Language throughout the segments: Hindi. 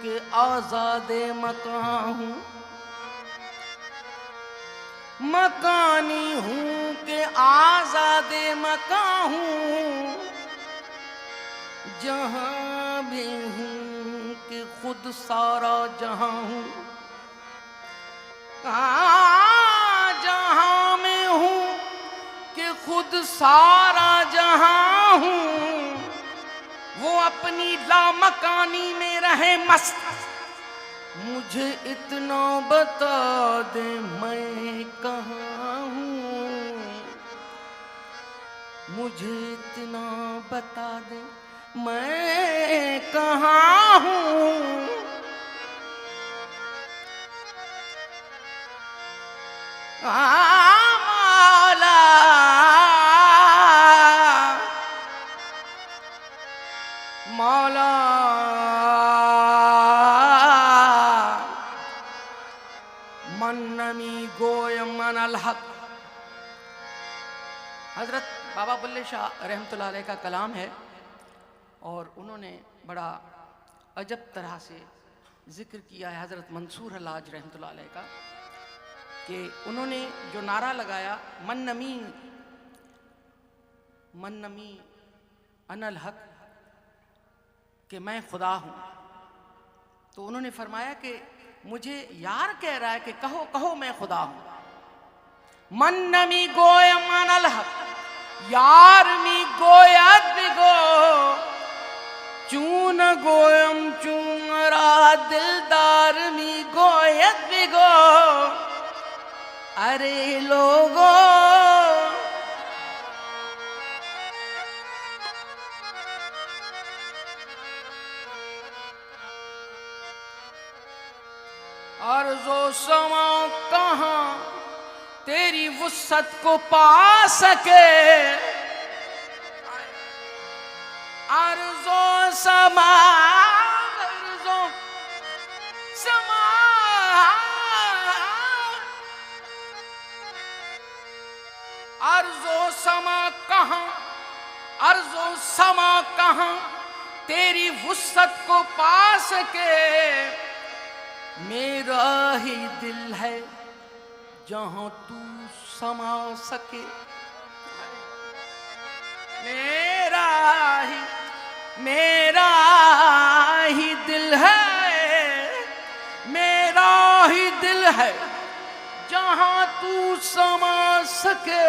कि आजादे मकान हूँ, मकानी हूँ कि आजादे मकान हूँ, जहाँ भी हूँ कि खुद सारा जहाँ हूँ। जहाँ में हूँ कि खुद सारा जहाँ हूँ, वो अपनी लामकानी में रहे मस्त। मुझे इतना बता दे मैं कहाँ हूँ, मुझे इतना बता दे मैं कहाँ हूँ। मौला मौला मन नमी गोय मन अलहक। हजरत बाबा बुल्ले शाह रहमतुल्लाह अलैह का कलाम है और उन्होंने बड़ा अजब तरह से जिक्र किया है हजरत मंसूर हल्लाज रहमतुल्लाह अलैह का, कि उन्होंने जो नारा लगाया मन नमी अनल हक, कि मैं खुदा हूँ, तो उन्होंने फरमाया कि मुझे यार कह रहा है कि कहो कहो मैं खुदा हूँ। मन नमी गोय मनल हक, यार मी गोयत बिगो, चून गोयम चूंगरा दिलदार मी गोयत बिगो। अरे लोगो अर्ज़ो समा कहाँ तेरी वुसअत को पा सके, अर्ज़ो समा अर्ज़ो समा कहाँ, अर्ज़ो समा कहाँ तेरी वुसअत को पा सके। मेरा ही दिल है जहाँ तू समा सके, मेरा ही दिल है, मेरा ही दिल है जहाँ तू समा सके,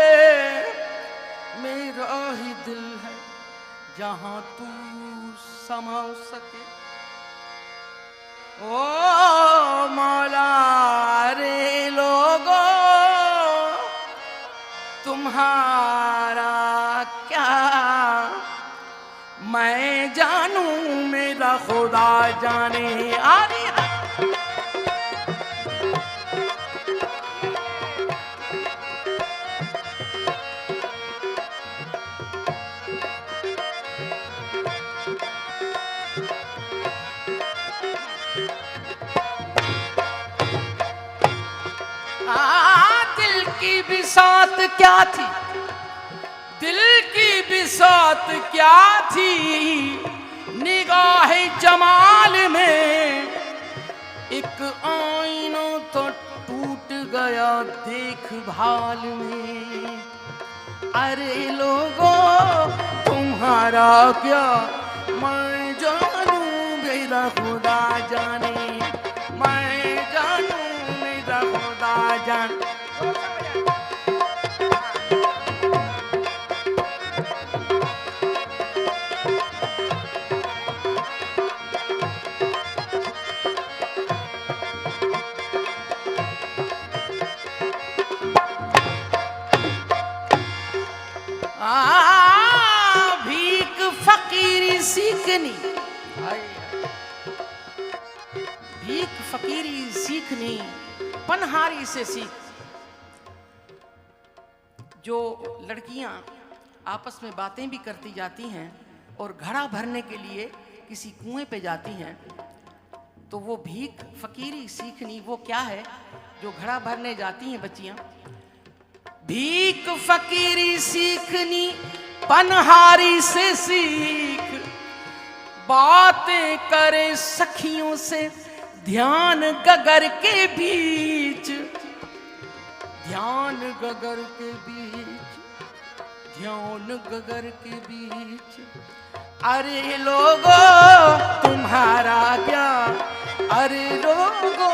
मेरा ही दिल है जहाँ तू समा सके। ओ मौला रे लोगो तुम्हारा क्या मैं जानूं, मेरा खुदा जाने। आरे दिल की बिसात क्या थी, दिल की बिसात क्या थी, निगाह जमाल में एक आईना तो टूट गया देखभाल में। अरे लोगों तुम्हारा क्या मैं जानूं, मेरा खुदा जाने, मैं जानूं मेरा खुदा जान। भीख फकीरी सीखनी, भीख फकीरी सीखनी पनहारी से सीख। जो लड़कियां आपस में बातें भी करती जाती हैं और घड़ा भरने के लिए किसी कुएं पे जाती हैं, तो वो भीख फकीरी सीखनी वो क्या है जो घड़ा भरने जाती हैं बच्चियां। भीख फकीरी सीखनी पनहारी से सीख, बातें करे सखियों से ध्यान गगर के बीच, ध्यान गगर के बीच, ध्यान गगर के बीच। अरे लोगो तुम्हारा क्या, अरे लोगो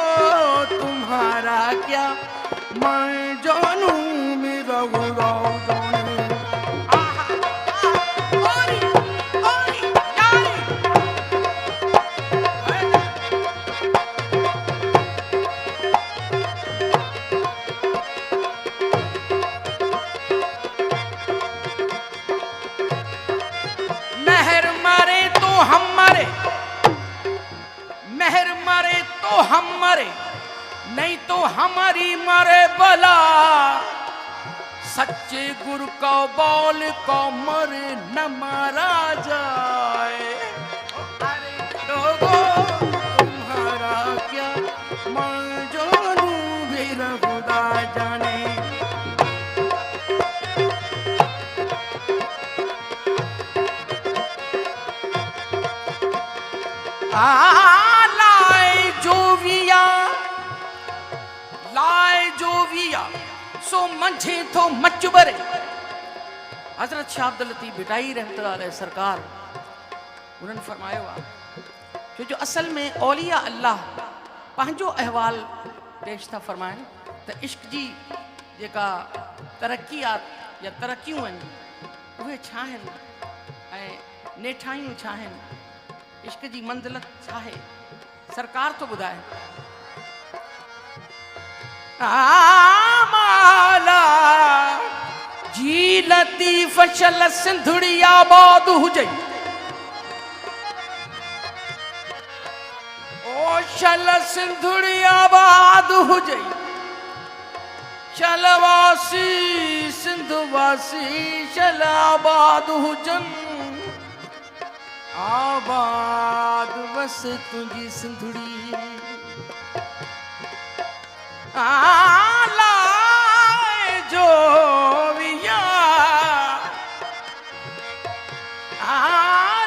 तुम्हारा क्या, मैं जानू मेरा गुरु जाने। हम मरे नहीं तो हमारी मरे भला, सच्चे गुरु को बोल को मरे न मारा जाए। अरे लोगों तुम्हारा क्या, मैं जानू मेरा खुदा जाने। सो मंझे तो मचबरे। हजरत शाह अब्दुल लतीफ भिटाई रहमतुल्लाह अलैह सरकार उन्होंने फरमायो आहे जो असल में औलिया अल्लाह पंहिंजो अहवाल पेश था फरमाइनि त इश्क जी जेका तरक्कियात या तरक्कियूं आहिनि उहे छा आहिनि ऐं नेठायूं छा आहिनि, इश्क जी मंज़िलत छा आहे, सरकार तो ॿुधाए। माला जी लतीफ़ शल सिंधुड़ी आबाद हुजे, ओ शल सिंधुड़ी आबाद हुजे, शलवासी सिंधुवासी शल आबाद हुजन, आबाद बस तुझी सिंधुड़ी। लाए जो विया,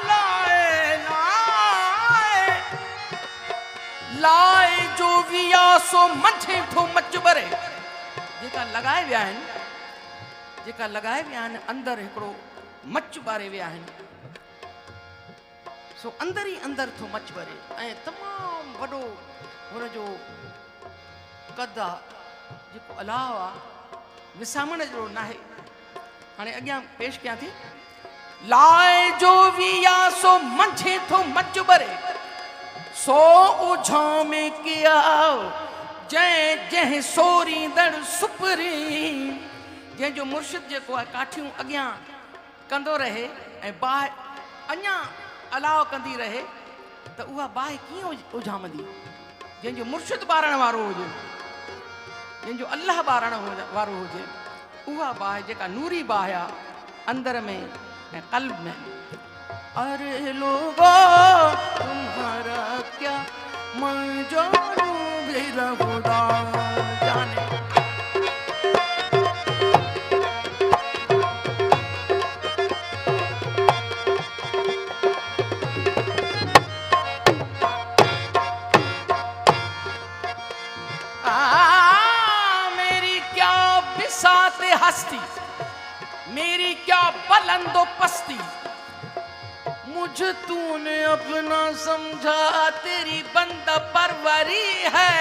लाए लाए लाए जो विया सो मथे ठो मचबरे। जेका लगाए विया आहिनि, जेका लगाए विया आहिनि अंदर हिकिड़ो मच ॿारे विया आहिनि, सो अंदर ही अंदर थो मच ॿरे ऐं तमामु वॾो हुनजो कद आहे जेको अलाह आहे विसामण जहिड़ो नाहे। हाणे अॻियां पेश कयां थी। लाए जो विया सो मंझे थो मच ॿरे, सो उझा में किया जंहिं जंहिं सोरींदड़ सुपरी। जंहिंजो मुर्शिद जेको आहे काठियूं अॻियां कंदो रहे ऐं बाहि अञा अलाह कंदी रहे त उहा बाहि कीअं उझामंदी। जंहिंजो मुर्शिद ॿारण वारो हुजे, जंहिंजो अल्लाह ॿारण वारो हुजे, उहा बाहि जेका नूरी बाहि आहे अंदर में ऐं क़ल्ब में। अरे लोगो तुम्हारा क्या, मैं जानू मेरा खुदा जाने। हस्ती मेरी क्या बुलंदो पस्ती, मुझ तूने अपना समझा, तेरी बंदा परवरी है,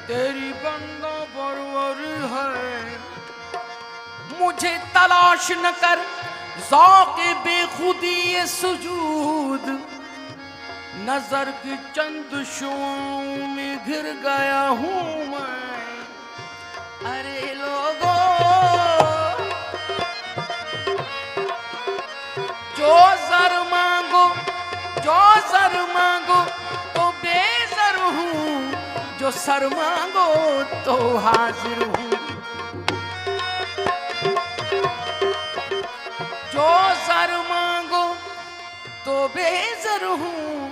तेरी बंदा परवरी है। मुझे तलाश न कर ज़ौक़े बेखुदी ये सुजूद, नजर की चंद शुआओं में घिर गया हूँ मैं। अरे लोगों जो जर मांगो, जो सर मांगो तो बेसर हूँ, जो सर मांगो तो हाजिर हूँ। जो सर मांगो तो बेसर हूँ,